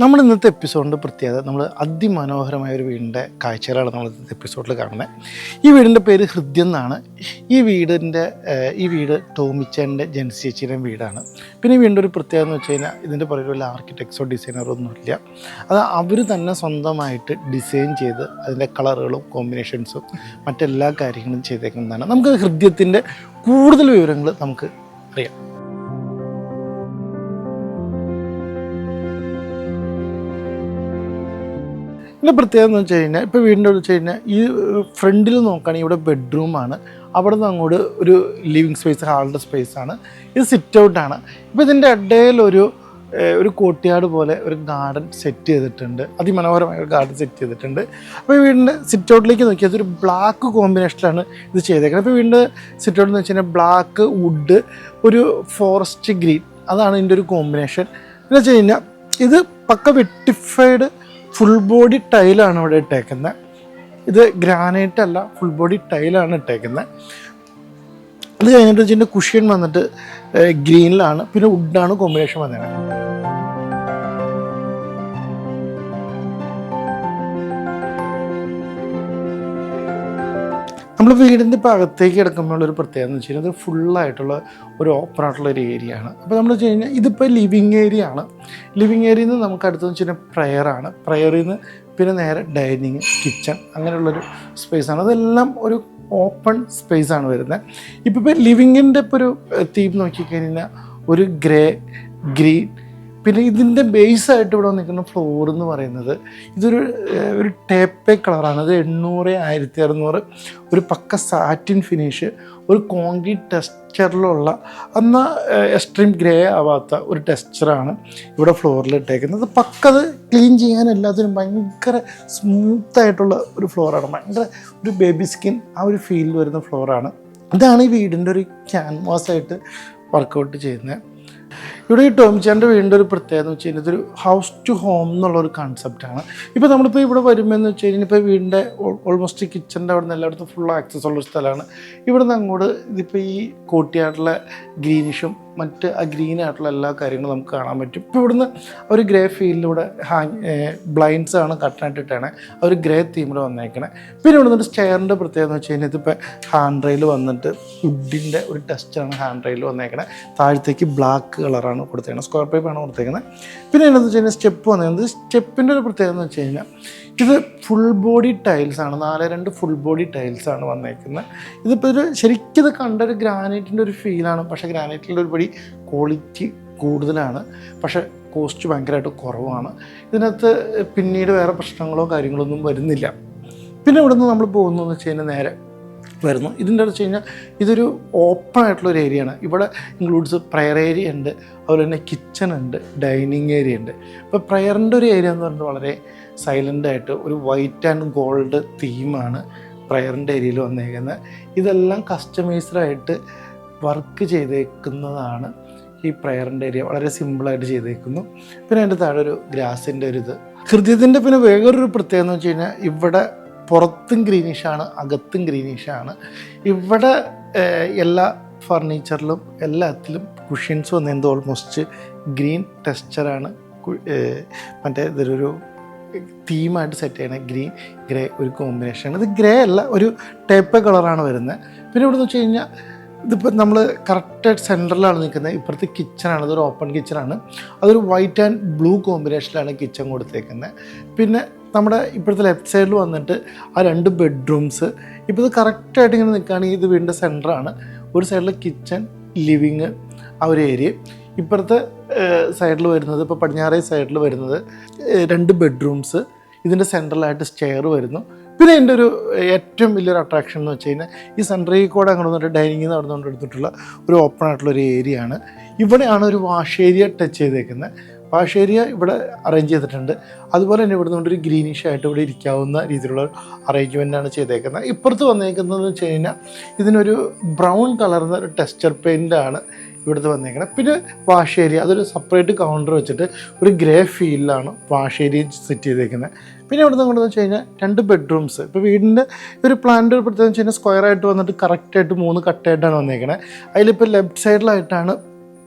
നമ്മൾ ഇന്നത്തെ എപ്പിസോഡിൻ്റെ പ്രത്യേകത നമ്മൾ അതിമനോഹരമായ ഒരു വീടിൻ്റെ കാഴ്ചകളാണ് നമ്മൾ ഇന്നത്തെ എപ്പിസോഡിൽ കാണുന്നത്. ഈ വീടിൻ്റെ പേര് ഹൃദ്യം എന്നാണ്. ഈ വീട് ടോമിച്ചേൻ്റെ ജെൻസി ചേച്ചിയുടെയും വീടാണ്. പിന്നെ ഈ വീടിൻ്റെ ഒരു പ്രത്യേകത എന്ന് വെച്ച് കഴിഞ്ഞാൽ ഇതിൻ്റെ പുറകിൽ വല്ല ആർക്കിടെക്ട്സോ ഡിസൈനറോ ഒന്നുമില്ല. അത് അവർ തന്നെ സ്വന്തമായിട്ട് ഡിസൈൻ ചെയ്ത് അതിൻ്റെ കളറുകളും കോമ്പിനേഷൻസും മറ്റെല്ലാ കാര്യങ്ങളും ചെയ്തേക്കുന്നതാണ്. നമുക്ക് ഹൃദ്യത്തിൻ്റെ കൂടുതൽ വിവരങ്ങൾ നമുക്ക് അറിയാം. ഇതിൻ്റെ പ്രത്യേകത എന്ന് വെച്ച് കഴിഞ്ഞാൽ ഇപ്പോൾ വീടിൻ്റെ വെച്ച് കഴിഞ്ഞാൽ ഈ ഫ്രണ്ടിൽ നോക്കുകയാണെങ്കിൽ ഇവിടെ ബെഡ്റൂമാണ്, അവിടെ നിന്ന് അങ്ങോട്ട് ഒരു ലിവിങ് സ്പേസ്, ഹാളിൻ്റെ സ്പേസാണ്. ഇത് സിറ്റ് ഔട്ടാണ്. ഇപ്പോൾ ഇതിൻ്റെ ഇടയിൽ ഒരു കോർട്ട്യാർഡ് പോലെ ഒരു ഗാർഡൻ സെറ്റ് ചെയ്തിട്ടുണ്ട്. അതിമനോഹരമായ ഒരു ഗാർഡൻ സെറ്റ് ചെയ്തിട്ടുണ്ട്. അപ്പോൾ ഈ വീടിൻ്റെ സിറ്റ് ഔട്ടിലേക്ക് നോക്കിയാൽ അതൊരു ബ്ലാക്ക് കോമ്പിനേഷനിലാണ് ഇത് ചെയ്തേക്കുന്നത്. അപ്പോൾ വീടിൻ്റെ സിറ്റ് ഔട്ട് എന്ന് വെച്ച് കഴിഞ്ഞാൽ ബ്ലാക്ക് വുഡ്, ഒരു ഫോറസ്റ്റ് ഗ്രീൻ, അതാണ് ഇതിൻ്റെ ഒരു കോമ്പിനേഷൻ. എന്ന് വെച്ച് കഴിഞ്ഞാൽ ഇത് പക്ക വെട്ടിഫൈഡ് ഫുൾ ബോഡി ടൈലാണ് ഇവിടെ ഇട്ടേക്കുന്നത്. ഇത് ഗ്രാനൈറ്റ് അല്ല, ഫുൾ ബോഡി ടൈലാണ് ഇട്ടേക്കുന്നത്. അത് കഴിഞ്ഞിട്ട് വെച്ചിട്ട് കുഷ്യൻ വന്നിട്ട് ഗ്രീനിലാണ്, പിന്നെ വുഡാണ് കോമ്പിനേഷൻ വന്നത്. നമ്മൾ വീടിൻ്റെ ഇപ്പോൾ അകത്തേക്ക് കിടക്കുമ്പോഴുള്ളൊരു പ്രത്യേകത എന്ന് വെച്ച് കഴിഞ്ഞാൽ ഇത് ഫുള്ളായിട്ടുള്ള ഒരു ഓപ്പൺ ആയിട്ടുള്ള ഒരു ഏരിയ ആണ്. അപ്പോൾ നമ്മൾ വെച്ച് കഴിഞ്ഞാൽ ഇതിപ്പോൾ ലിവിങ് ഏരിയ ആണ്. ലിവിങ് ഏരിയയിൽ നിന്ന് നമുക്ക് അടുത്തെന്ന് വെച്ച് കഴിഞ്ഞാൽ പ്രയറാണ്. പ്രയറിൽ നിന്ന് പിന്നെ നേരെ ഡൈനിങ്, കിച്ചൺ, അങ്ങനെയുള്ളൊരു സ്പേസാണ്. അതെല്ലാം ഒരു ഓപ്പൺ സ്പേസാണ് വരുന്നത്. ഇപ്പോൾ ലിവിങ്ങിൻ്റെ ഇപ്പോൾ ഒരു തീം നോക്കിക്കഴിഞ്ഞാൽ ഒരു ഗ്രേ, ഗ്രീൻ, പിന്നെ ഇതിൻ്റെ ബേസായിട്ട് ഇവിടെ നിൽക്കുന്ന ഫ്ലോർ എന്ന് പറയുന്നത് ഒരു ടേപ്പേ കളറാണ്. അത് 800, 1600, ഒരു പക്ക സാറ്റിൻ ഫിനിഷ്, ഒരു കോൺക്രീറ്റ് ടെക്സ്ചറിലുള്ള എന്നാൽ എക്സ്ട്രീം ഗ്രേ ആവാത്ത ഒരു ടെക്സ്ചറാണ് ഇവിടെ ഫ്ലോറിൽ ഇട്ടേക്കുന്നത്. പക്കത് ക്ലീൻ ചെയ്യാൻ എല്ലാത്തിനും ഭയങ്കര സ്മൂത്തായിട്ടുള്ള ഒരു ഫ്ലോറാണ്. ഭയങ്കര ഒരു ബേബി സ്കിൻ ആ ഒരു ഫീൽ വരുന്ന ഫ്ലോറാണ്. ഇതാണ് ഈ വീടിൻ്റെ ഒരു ക്യാൻവാസായിട്ട് വർക്കൗട്ട് ചെയ്യുന്നത്. ഇവിടെ ഈ ടോമിച്ചാൻ്റെ വീടിൻ്റെ ഒരു പ്രത്യേകത എന്ന് വെച്ച് കഴിഞ്ഞാൽ ഇതൊരു ഹൗസ് ടു ഹോം എന്നുള്ളൊരു കൺസെപ്റ്റാണ്. ഇപ്പോൾ നമ്മളിപ്പോൾ ഇവിടെ വരുമ്പോൾ വെച്ച് കഴിഞ്ഞാൽ ഇപ്പോൾ വീടിൻ്റെ ഓൾമോസ്റ്റ് കിച്ചൻ്റെ അവിടെ നിന്ന് എല്ലായിടത്തും ഫുൾ ആക്സസ് ഉള്ളൊരു സ്ഥലമാണ്. ഇവിടെ നിന്ന് അങ്ങോട്ട് ഇതിപ്പോൾ ഈ കോട്ടിയായിട്ടുള്ള ഗ്രീനിഷും മറ്റ് ആ ഗ്രീനായിട്ടുള്ള എല്ലാ കാര്യങ്ങളും നമുക്ക് കാണാൻ പറ്റും. ഇപ്പോൾ ഇവിടുന്ന് ഒരു ഗ്രേ ഫീലിലൂടെ ബ്ലൈൻഡ്സ് ആണ് കട്ടനായിട്ടിട്ടാണ് ആ ഒരു ഗ്രേ തീമിൽ വന്നേക്കണേ. പിന്നെ ഇവിടെ നിന്നൊരു സ്റ്റെയറിൻ്റെ പ്രത്യേകത എന്ന് വെച്ച് കഴിഞ്ഞാൽ ഇതിപ്പോൾ ഹാൻഡ് റെയിൽ വന്നിട്ട് വുഡിൻ്റെ ഒരു ടെസ്റ്റാണ് ഹാൻഡ് റെയിൽ വന്നേക്കണേ. താഴത്തേക്ക് ബ്ലാക്ക് കളറാണ് കൊടുത്തേക്കുന്നത്, സ്ക്വയർ പൈപ്പാണ് കൊടുത്തേക്കുന്നത്. പിന്നെ എന്താണെന്ന് വെച്ച് കഴിഞ്ഞാൽ സ്റ്റെപ്പ് വന്നേക്കുന്നത്. സ്റ്റെപ്പിൻ്റെ ഒരു പ്രത്യേകത എന്ന് വെച്ച് കഴിഞ്ഞാൽ ഇത് ഫുൾ ബോഡി ടൈൽസാണ്, 4-2 ഫുൾ ബോഡി ടൈൽസാണ് വന്നേക്കുന്നത്. ഇതിപ്പോൾ ശരിക്കും ഇത് കണ്ടൊരു ഗ്രാനൈറ്റിൻ്റെ ഒരു ഫീലാണ്. പക്ഷേ ഗ്രാനൈറ്റിൻ്റെ ഒരു പടി ക്വാളിറ്റി കൂടുതലാണ്, പക്ഷേ കോസ്റ്റ് ഭയങ്കരമായിട്ട് കുറവാണ്. ഇതിനകത്ത് പിന്നീട് വേറെ പ്രശ്നങ്ങളോ കാര്യങ്ങളൊന്നും വരുന്നില്ല. പിന്നെ ഇവിടെ നിന്ന് നമ്മൾ പോകുന്നതെന്ന് വെച്ച് കഴിഞ്ഞാൽ നേരെ വരുന്നു. ഇതിൻ്റെ വെച്ച് കഴിഞ്ഞാൽ ഇതൊരു ഓപ്പൺ ആയിട്ടുള്ളൊരു ഏരിയ ആണ്. ഇവിടെ ഇൻക്ലൂഡ്സ് പ്രയർ ഏരിയ ഉണ്ട്, അതുപോലെ തന്നെ കിച്ചൺ ഉണ്ട്, ഡൈനിങ് ഏരിയ ഉണ്ട്. ഇപ്പോൾ പ്രയറിൻ്റെ ഒരു ഏരിയ എന്ന് പറയുന്നത് വളരെ സൈലൻ്റായിട്ട് ഒരു വൈറ്റ് ആൻഡ് ഗോൾഡ് തീമാണ് പ്രയറിൻ്റെ ഏരിയയിൽ വന്നേക്കുന്നത്. ഇതെല്ലാം കസ്റ്റമൈസ്ഡായിട്ട് വർക്ക് ചെയ്തേക്കുന്നതാണ് ഈ പ്രയറിൻ്റെ ഏരിയ. വളരെ സിമ്പിളായിട്ട് ചെയ്തേക്കുന്നു. പിന്നെ അതിൻ്റെ താഴെ ഒരു ഗ്രാസിൻ്റെ ഒരു ഇത്. ഹൃദയത്തിൻ്റെ പിന്നെ വേറൊരു പ്രത്യേകത എന്ന് വെച്ച് കഴിഞ്ഞാൽ ഇവിടെ പുറത്തും ഗ്രീനിഷാണ്, അകത്തും ഗ്രീനിഷാണ്. ഇവിടെ എല്ലാ ഫർണിച്ചറിലും എല്ലാത്തിലും കുഷ്യൻസ് വന്നത് ഓൾമോസ്റ്റ് ഗ്രീൻ ടെക്സ്ചറാണ്. മറ്റേ ഇതൊരു തീമായിട്ട് സെറ്റ് ചെയ്യണ ഗ്രീൻ ഗ്രേ ഒരു കോമ്പിനേഷനാണ്. ഇത് ഗ്രേ അല്ല, ഒരു ടേപ്പ് കളറാണ് വരുന്നത്. പിന്നെ ഇവിടെ എന്ന് വെച്ച് കഴിഞ്ഞാൽ ഇതിപ്പോൾ നമ്മൾ കറക്റ്റായിട്ട് സെൻറ്ററിലാണ് നിൽക്കുന്നത്. ഇപ്പുറത്തെ കിച്ചണാണ്, ഇതൊരു ഓപ്പൺ കിച്ചണാണ്. അതൊരു വൈറ്റ് ആൻഡ് ബ്ലൂ കോമ്പിനേഷനിലാണ് കിച്ചൺ കൊടുത്തേക്കുന്നത്. പിന്നെ നമ്മുടെ ഇപ്പോഴത്തെ ലെഫ്റ്റ് സൈഡിൽ വന്നിട്ട് ആ 2 ബെഡ്റൂംസ്. ഇപ്പോൾ ഇത് കറക്റ്റായിട്ട് ഇങ്ങനെ നിൽക്കുകയാണെങ്കിൽ ഇത് വീടിൻ്റെ സെൻറ്ററാണ്. ഒരു സൈഡിൽ കിച്ചൺ, ലിവിങ് ആ ഒരു ഏരിയ. ഇപ്പുറത്തെ സൈഡിൽ വരുന്നത്, ഇപ്പോൾ പടിഞ്ഞാറേ സൈഡിൽ വരുന്നത് 2 ബെഡ്റൂംസ്. ഇതിൻ്റെ സെൻട്രലായിട്ട് സ്റ്റെയർ വരുന്നു. പിന്നെ എൻ്റെ ഒരു ഏറ്റവും വലിയൊരു അട്രാക്ഷൻ എന്ന് വെച്ച് കഴിഞ്ഞാൽ ഈ സെൻട്രയിൽ കൂടെ അങ്ങോട്ട് വന്നിട്ട് ഡൈനിങ്ങിൽ നിന്ന് നടന്നുകൊണ്ട് എടുത്തിട്ടുള്ള ഒരു ഓപ്പൺ ആയിട്ടുള്ളൊരു ഏരിയ ആണ്. ഇവിടെയാണ് ഒരു വാഷ് ഏരിയ ടച്ച് ചെയ്തേക്കുന്നത്. വാഷ് ഏരിയ ഇവിടെ അറേഞ്ച് ചെയ്തിട്ടുണ്ട്. അതുപോലെ തന്നെ ഇവിടെ നിന്നൊരു ഗ്രീനിഷ് ആയിട്ട് ഇവിടെ ഇരിക്കാവുന്ന രീതിയിലുള്ള അറേഞ്ച്മെൻറ്റാണ് ചെയ്തേക്കുന്നത്. ഇപ്പുറത്ത് വന്നേക്കുന്നതെന്ന് വെച്ച് കഴിഞ്ഞാൽ ഇതിനൊരു ബ്രൗൺ കളർന്ന ഒരു ടെക്സ്ചർ പെയിൻ്റാണ് ഇവിടുത്തെ വന്നേക്കണം. പിന്നെ വാഷ് ഏരിയ, അതൊരു സെപ്പറേറ്റ് കൗണ്ടർ വെച്ചിട്ട് ഒരു ഗ്രേ ഫീലിലാണ് വാഷ് ഏരിയ സെറ്റ് ചെയ്തേക്കുന്നത്. പിന്നെ ഇവിടെ നിന്ന് കൊണ്ടെന്ന് വെച്ച് കഴിഞ്ഞാൽ 2 ബെഡ്റൂംസ്. ഇപ്പോൾ വീടിൻ്റെ ഒരു പ്ലാൻ്റെ ഒരു പ്രത്യേകത വെച്ച് കഴിഞ്ഞാൽ സ്ക്വയറായിട്ട് വന്നിട്ട് കറക്റ്റായിട്ട് 3 കട്ടായിട്ടാണ് വന്നേക്കുന്നത്. അതിലിപ്പോൾ ലെഫ്റ്റ് സൈഡിലായിട്ടാണ്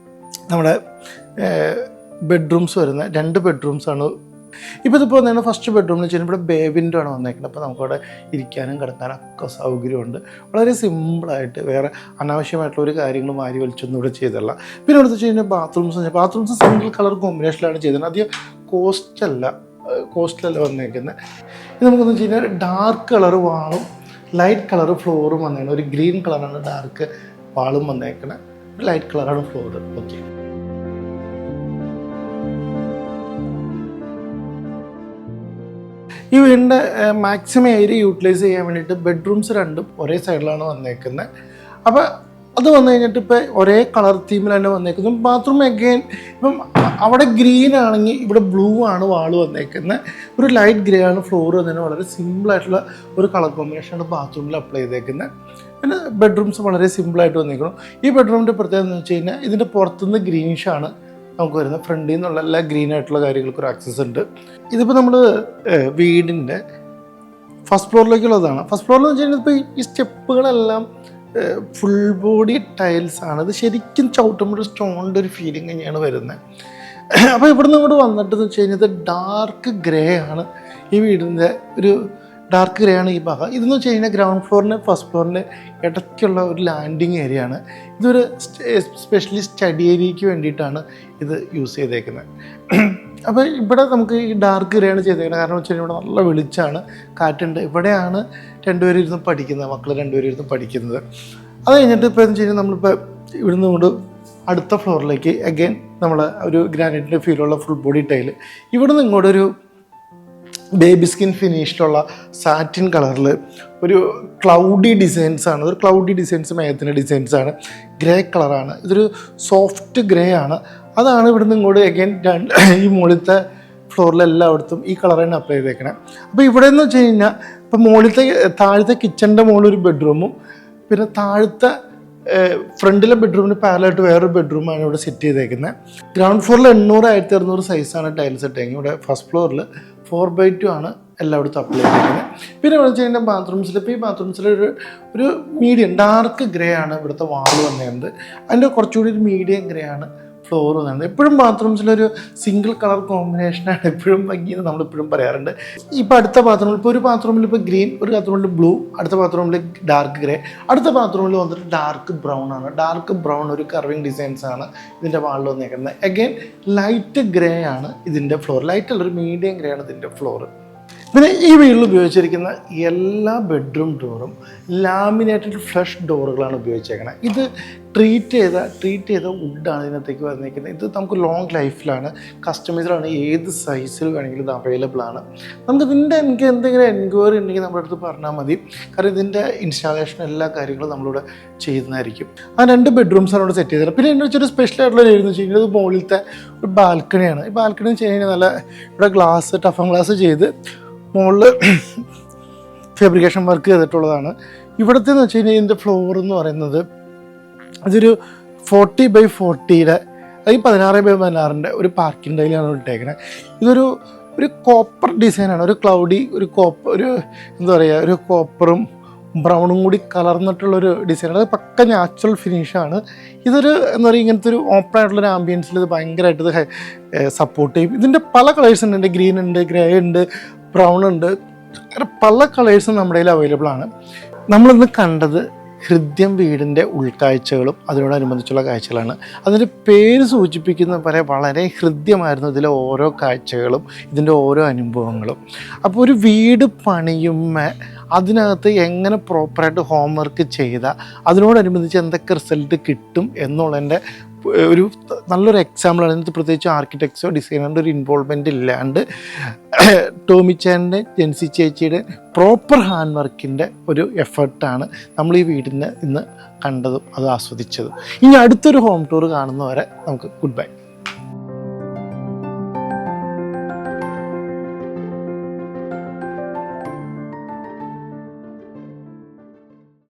നമ്മുടെ ബെഡ്റൂംസ് വരുന്നത്. 2 ബെഡ്റൂംസാണ്. ഇപ്പോൾ ഇതിപ്പോൾ വന്നതാണ് ഫസ്റ്റ് ബെഡ്റൂമിൽ വെച്ച് കഴിഞ്ഞാൽ ഇവിടെ ബേ വിൻഡോ ആണ് വന്നേക്കുന്നത്. അപ്പോൾ നമുക്കവിടെ ഇരിക്കാനും കിടക്കാനും ഒക്കെ സൗകര്യമുണ്ട്. വളരെ സിമ്പിളായിട്ട്, വേറെ അനാവശ്യമായിട്ടുള്ള ഒരു കാര്യങ്ങളും വാരി വലിച്ചൊന്നും ഇവിടെ ചെയ്തല്ല. പിന്നെ ഇവിടെ വെച്ച് കഴിഞ്ഞാൽ ബാത്റൂംസ് സിംഗിൾ കളർ കോമ്പിനേഷനിലാണ് ചെയ്തത്. അധികം കോസ്റ്റലല്ല വന്നേക്കുന്നത്. ഇത് നമുക്കെന്ന് വെച്ച് കഴിഞ്ഞാൽ ഡാർക്ക് കളർ വാളും ലൈറ്റ് കളർ ഫ്ലോറും വന്നേക്കുന്നത്. ഒരു ഗ്രീൻ കളറാണ് ഡാർക്ക് വാളും വന്നേക്കുന്നത്, ലൈറ്റ് കളറാണ് ഫ്ലോർ. ഓക്കെ, ഈ വീടിൻ്റെ മാക്സിമം ഏരിയ യൂട്ടിലൈസ് ചെയ്യാൻ വേണ്ടിയിട്ട് ബെഡ്റൂംസ് 2 ഒരേ സൈഡിലാണ് വന്നേക്കുന്നത്. അപ്പോൾ അത് വന്നു കഴിഞ്ഞിട്ട് ഇപ്പോൾ ഒരേ കളർ തീമിൽ തന്നെ വന്നേക്കുന്നു. ബാത്റൂം അഗെയിൻ ഇപ്പം അവിടെ ഗ്രീൻ ആണെങ്കിൽ ഇവിടെ ബ്ലൂ ആണ് വാൾ വന്നേക്കുന്നത്. ഒരു ലൈറ്റ് ഗ്രേ ആണ് ഫ്ലോർ വന്നതിന്. വളരെ സിമ്പിളായിട്ടുള്ള ഒരു കളർ കോമ്പിനേഷനാണ് ബാത്റൂമിൽ അപ്ലൈ ചെയ്തേക്കുന്നത്. പിന്നെ ബെഡ്റൂംസ് വളരെ സിമ്പിളായിട്ട് വന്നേക്കണം. ഈ ബെഡ്റൂമിൻ്റെ പ്രത്യേകത എന്ന് വെച്ച് കഴിഞ്ഞാൽ ഇതിൻ്റെ പുറത്തുനിന്ന് ഗ്രീനിഷാണ് നമുക്ക് വരുന്നത്. ഫ്രണ്ടിൽ നിന്നുള്ള എല്ലാ ഗ്രീൻ ആയിട്ടുള്ള കാര്യങ്ങൾക്കും ഒരു ആക്സസ് ഉണ്ട്. ഇതിപ്പോൾ നമ്മൾ വീടിൻ്റെ ഫസ്റ്റ് ഫ്ലോറിലേക്കുള്ളതാണ്. ഫസ്റ്റ് ഫ്ലോറിൽ എന്ന് വെച്ച് കഴിഞ്ഞാൽ ഇപ്പോൾ ഈ സ്റ്റെപ്പുകളെല്ലാം ഫുൾ ബോഡി ടൈൽസാണ്. ഇത് ശരിക്കും ചവിട്ടുമ്പോൾ സ്റ്റോണിൻ്റെ ഒരു ഫീലിംഗ് തന്നെയാണ് വരുന്നത്. അപ്പോൾ ഇവിടുന്ന് ഇങ്ങോട്ട് വന്നിട്ടെന്ന് വെച്ച് കഴിഞ്ഞാൽ ഇത് ഡാർക്ക് ഗ്രേ ആണ്. ഈ വീടിൻ്റെ ഒരു ഡാർക്ക് ഗ്രേ ആണ് ഈ ഭാഗം. ഇതെന്ന് വെച്ച് കഴിഞ്ഞാൽ ഗ്രൗണ്ട് ഫ്ലോറിന് ഫസ്റ്റ് ഫ്ലോറിന് ഇടയ്ക്കുള്ള ഒരു ലാൻഡിങ് ഏരിയ ആണ്. ഇതൊരു സ്പെഷ്യലി സ്റ്റഡി ഏരിയയ്ക്ക് വേണ്ടിയിട്ടാണ് ഇത് യൂസ് ചെയ്തേക്കുന്നത്. അപ്പോൾ ഇവിടെ നമുക്ക് ഈ ഡാർക്ക് ഗ്രേ ആണ് ചെയ്തേക്കുന്നത്. കാരണം വെച്ച് കഴിഞ്ഞാൽ ഇവിടെ നല്ല വെളിച്ചമാണ്, കാറ്റുണ്ട്. ഇവിടെയാണ് 2 പേരും ഇരുന്ന് പഠിക്കുന്നത്, മക്കൾ 2 പേരും ഇരുന്ന് പഠിക്കുന്നത്. അത് കഴിഞ്ഞിട്ട് ഇപ്പോൾ എന്ന് വെച്ച് കഴിഞ്ഞാൽ നമ്മളിപ്പോൾ ഇവിടുന്ന് കൊണ്ട് അടുത്ത ഫ്ലോറിലേക്ക് അഗെയിൻ നമ്മൾ ഒരു ഗ്രാനൈറ്റിൻ്റെ ഫീലുള്ള ഫുൾ ബോഡി ടൈല്. ഇവിടുന്ന് ഇങ്ങോട്ടൊരു ബേബി സ്കിൻ ഫിനിഷിലുള്ള സാറ്റിൻ കളറിൽ ഒരു ക്ലൗഡി ഡിസൈൻസാണ്. ഒരു ക്ലൗഡി ഡിസൈൻസ്, മേഘത്തിൻ്റെ ഡിസൈൻസാണ്. ഗ്രേ കളറാണ്. ഇതൊരു സോഫ്റ്റ് ഗ്രേ ആണ്. അതാണ് ഇവിടുന്ന് ഇങ്ങോട്ട് അഗൈൻ ഈ മുകളിലത്തെ ഫ്ലോറിലെല്ലായിടത്തും ഈ കളർ തന്നെ അപ്ലൈ ചെയ്തേക്കണേ. അപ്പോൾ ഇവിടെ എന്ന് വെച്ച് കഴിഞ്ഞാൽ ഇപ്പോൾ താഴത്തെ കിച്ചണിൻ്റെ മുകളിൽ ഒരു ബെഡ്റൂമും പിന്നെ താഴത്തെ ഫ്രണ്ടിലെ ബെഡ്റൂമിന് പാരലായിട്ട് വേറൊരു ബെഡ്റൂമാണ് ഇവിടെ സെറ്റ് ചെയ്തേക്കുന്നത്. ഗ്രൗണ്ട് ഫ്ലോറിൽ 800-1600 സൈസാണ് ടൈൽസ് ഇട്ടേക്കുന്നത്. ഇവിടെ ഫസ്റ്റ് ഫ്ലോറിൽ 4/2 ആണ് എല്ലായിടത്തും അപ്ലൈ ചെയ്തേക്കുന്നത്. പിന്നെ ഇവിടെ വെച്ച് കഴിഞ്ഞാൽ ബാത്റൂംസിൽ, ഇപ്പോൾ ഈ ബാത്റൂംസിൽ ഒരു മീഡിയം ഡാർക്ക് ഗ്രേ ആണ് ഇവിടുത്തെ വാൾ വന്നിട്ടുണ്ട്. അതിൻ്റെ കുറച്ചുകൂടി ഒരു മീഡിയം ഗ്രേ ആണ് ഫ്ലോർ വന്നത്. എപ്പോഴും ബാത്റൂംസിലൊരു സിംഗിൾ കളർ കോമ്പിനേഷനാണ് എപ്പോഴും ഭംഗിയെന്ന് നമ്മളിപ്പോഴും പറയാറുണ്ട്. ഇപ്പോൾ അടുത്ത ബാത്റൂമിൽ ഇപ്പോൾ ഒരു ബാത്റൂമിൽ ഇപ്പോൾ ഗ്രീൻ, ഒരു ബാത്റൂമിൽ ബ്ലൂ, അടുത്ത ബാത്റൂമിൽ ഡാർക്ക് ഗ്രേ, അടുത്ത ബാത്റൂമിൽ വന്നിട്ട് ഡാർക്ക് ബ്രൗൺ ആണ്. ഡാർക്ക് ബ്രൗൺ ഒരു കർവിങ് ഡിസൈൻസ് ആണ് ഇതിൻ്റെ വാളിൽ വന്നേക്കുന്നത്. അഗൈൻ ലൈറ്റ് ഗ്രേ ആണ് ഇതിൻ്റെ ഫ്ലോർ. ലൈറ്റ് അല്ല, ഒരു മീഡിയം ഗ്രേ ആണ് ഇതിൻ്റെ ഫ്ലോർ. പിന്നെ ഈ വീട്ടിൽ ഉപയോഗിച്ചിരിക്കുന്ന എല്ലാ ബെഡ്റൂം ഡോറും ലാമിനേറ്റഡ് ഫ്ലഷ് ഡോറുകളാണ് ഉപയോഗിച്ചേക്കുന്നത്. ഇത് ട്രീറ്റ് ചെയ്ത വുഡാണ് ഇതിനകത്തേക്ക് വന്നിരിക്കുന്നത്. ഇത് നമുക്ക് ലോങ് ലൈഫിലാണ്, കസ്റ്റമൈസ്ഡാണ്, ഏത് സൈസിൽ വേണമെങ്കിലും ഇത് അവൈലബിൾ ആണ്. എനിക്ക് എന്തെങ്കിലും എൻക്വയറി ഉണ്ടെങ്കിൽ നമ്മുടെ അടുത്ത് പറഞ്ഞാൽ മതി. കാരണം ഇതിൻ്റെ ഇൻസ്റ്റാളേഷൻ എല്ലാ കാര്യങ്ങളും നമ്മളിവിടെ ചെയ്യുന്നതായിരിക്കും. ആ 2 ബെഡ്റൂംസാണ് ഇവിടെ സെറ്റ് ചെയ്തത്. പിന്നെ എന്നു വെച്ചൊരു സ്പെഷ്യൽ ആയിട്ടുള്ള ഒരു എന്ന് വെച്ച് കഴിഞ്ഞാൽ ഇത് മുകളിലത്തെ ഒരു ബാൽക്കണിയാണ്. ഈ ബാൽക്കണി വെച്ച് കഴിഞ്ഞാൽ നല്ല ഇവിടെ ടഫൻ ഗ്ലാസ് ചെയ്ത് മുകളിൽ ഫാബ്രിക്കേഷൻ വർക്ക് ചെയ്തിട്ടുള്ളതാണ്. ഇവിടുത്തെ എന്ന് വെച്ച് കഴിഞ്ഞാൽ ഇതിൻ്റെ ഫ്ലോർ എന്ന് പറയുന്നത് അതൊരു 40/40 ഈ 16/16 ഒരു പാർക്കിംഗ് ടൈലാണ് ഇട്ടേക്കുന്നത്. ഇതൊരു കോപ്പർ ഡിസൈനാണ്. ഒരു ക്ലൗഡി ഒരു എന്താ പറയുക, ഒരു കോപ്പറും ബ്രൗണും കൂടി കലർന്നിട്ടുള്ളൊരു ഡിസൈനാണ്. അത് പക്ക നാച്ചുറൽ ഫിനിഷാണ്. ഇതൊരു എന്താ പറയുക, ഇങ്ങനത്തെ ഒരു ഓപ്പൺ ആയിട്ടുള്ളൊരു ആംബിയൻസിൽ ഇത് ഭയങ്കരമായിട്ട് ഇത് സപ്പോർട്ട് ചെയ്യും. ഇതിൻ്റെ പല കളേഴ്സ് ഉണ്ട്. ഗ്രീൻ ഉണ്ട്, ഗ്രേ ഉണ്ട്, ബ്രൗൺ ഉണ്ട്. അങ്ങനെ പല കളേഴ്സും നമ്മുടെ കയ്യിൽ അവൈലബിൾ ആണ്. നമ്മളിന്ന് കണ്ടത് ഹൃദ്യം വീടിൻ്റെ ഉൾക്കാഴ്ചകളും അതിനോടനുബന്ധിച്ചുള്ള കാഴ്ചകളാണ്. അതിൻ്റെ പേര് സൂചിപ്പിക്കുന്ന പോലെ വളരെ ഹൃദ്യമായിരുന്നു ഇതിലെ ഓരോ കാഴ്ചകളും, ഇതിൻ്റെ ഓരോ അനുഭവങ്ങളും. അപ്പോൾ ഒരു വീട് പണിയുമ്പോൾ അതിനകത്ത് എങ്ങനെ പ്രോപ്പറായിട്ട് ഹോംവർക്ക് ചെയ്താൽ അതിനോടനുബന്ധിച്ച് എന്തൊക്കെ റിസൾട്ട് കിട്ടും എന്നുള്ളതിൻ്റെ ഒരു നല്ലൊരു എക്സാമ്പിളാണ്. ഇതിനകത്ത് പ്രത്യേകിച്ച് ആർക്കിടെക്ട്സോ ഡിസൈനറിൻ്റെ ഒരു ഇൻവോൾവ്മെൻറ്റ് ഇല്ലാണ്ട് ടോമിച്ചാൻ്റെ ജെൻസി ചേച്ചിയുടെ പ്രോപ്പർ ഹാൻഡ് വർക്കിൻ്റെ ഒരു എഫർട്ടാണ് നമ്മൾ ഈ വീടിന് ഇന്ന് കണ്ടതും അത് ആസ്വദിച്ചതും. ഇനി അടുത്തൊരു ഹോം ടൂർ കാണുന്നവരെ നമുക്ക് ഗുഡ് ബൈ.